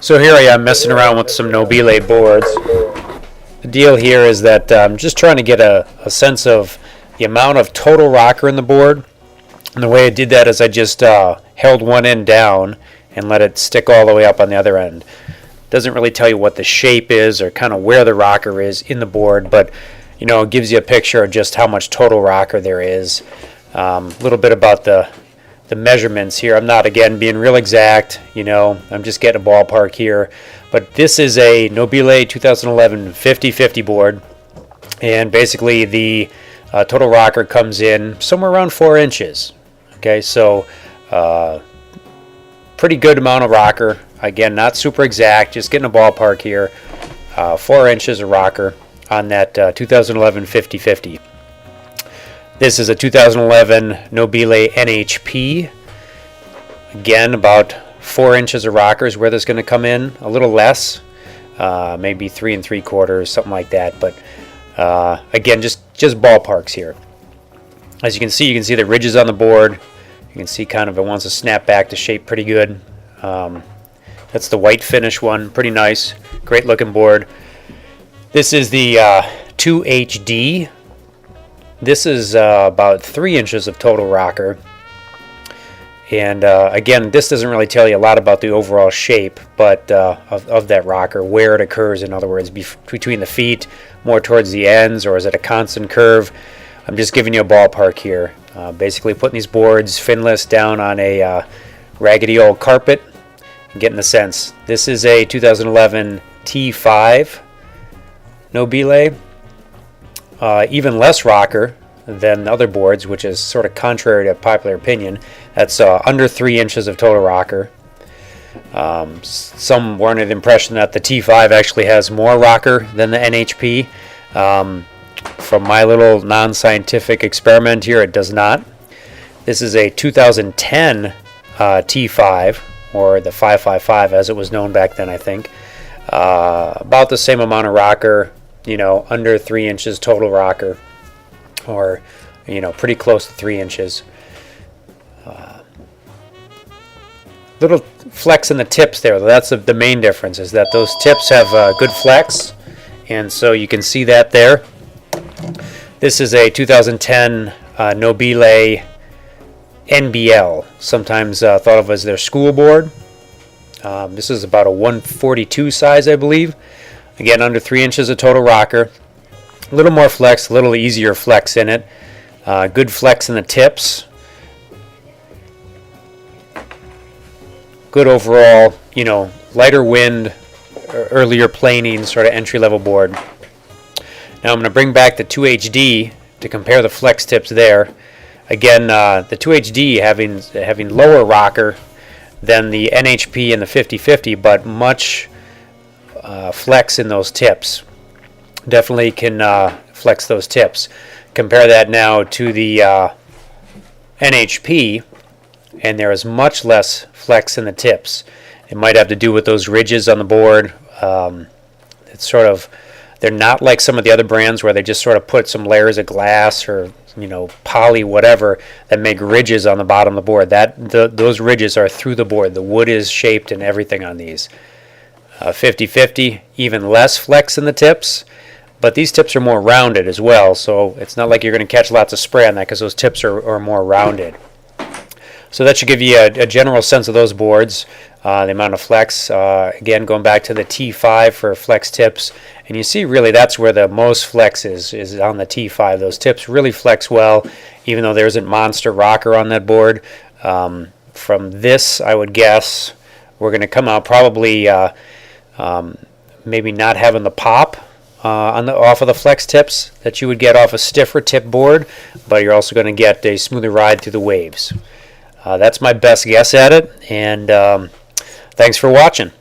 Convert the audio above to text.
So here I am messing around with some Nobile boards. The deal here is that I'm just trying to get a sense of the amount of total rocker in the board. And the way I did that is I just held one end down and let it stick all the way up on the other end. Doesn't really tell you what the shape is or kind of where the rocker is in the board, but you know, it gives you a picture of just how much total rocker there is. A little bit about the measurements here. I'm not, again, being real exact, you know, I'm just getting a ballpark here. But this is a Nobile 2011 50/50 board, and basically the total rocker comes in somewhere around 4 inches. Okay, so pretty good amount of rocker. Again, not super exact, just getting a ballpark here. 4 inches of rocker on that 2011 50/50. This is a 2011 Nobile NHP. Again, about 4 inches of rocker is where this is going to come in. A little less, maybe 3 3/4, something like that. But again, just ballparks here. As you can see the ridges on the board. You can see kind of it wants to snap back to shape pretty good. That's the white finish one, pretty nice, great looking board. This is the 2HD. This is about 3 inches of total rocker. And again, this doesn't really tell you a lot about the overall shape, but of that rocker, where it occurs, in other words, between the feet, more towards the ends, or is it a constant curve? I'm just giving you a ballpark here. Basically putting these boards finless down on a raggedy old carpet and getting the sense. This is a 2011 T5 Nobile. Even less rocker than other boards, which is sort of contrary to popular opinion. That's under 3 inches of total rocker. Some were under the impression that the T5 actually has more rocker than the NHP. From my little non-scientific experiment here, it does not. This is a 2010 T5, or the 555 as it was known back then, I think. About the same amount of rocker, you know, under 3 inches total rocker, or you know, pretty close to 3 inches. Little flex in the tips there. That's the main difference, is that those tips have good flex, and so you can see that there. This is a 2010 Nobile NBL, sometimes thought of as their school board. This is about a 142 size, I believe. Again, under 3 inches of total rocker. A little more flex, a little easier flex in it. Good flex in the tips. Good overall, you know, lighter wind, earlier planing, sort of entry-level board. Now I'm going to bring back the 2HD to compare the flex tips there. Again, the 2HD having lower rocker than the NHP and the 50/50, but much flex in those tips. Definitely can flex those tips. Compare that now to the NHP, and there is much less flex in the tips. It might have to do with those ridges on the board. It's sort of, they're not like some of the other brands where they just sort of put some layers of glass or, you know, poly whatever that make ridges on the bottom of the board. Those ridges are through the board. The wood is shaped and everything on these. 50/50, even less flex in the tips, but these tips are more rounded as well, so it's not like you're going to catch lots of spray on that because those tips are more rounded. So that should give you a general sense of those boards, the amount of flex. Again, going back to the T5 for flex tips, and you see really that's where the most flex is on the T5. Those tips really flex well, even though there isn't monster rocker on that board. From this, I would guess we're going to come out probably maybe not having the pop off of the flex tips that you would get off a stiffer tip board, but you're also going to get a smoother ride through the waves. That's my best guess at it, and thanks for watching.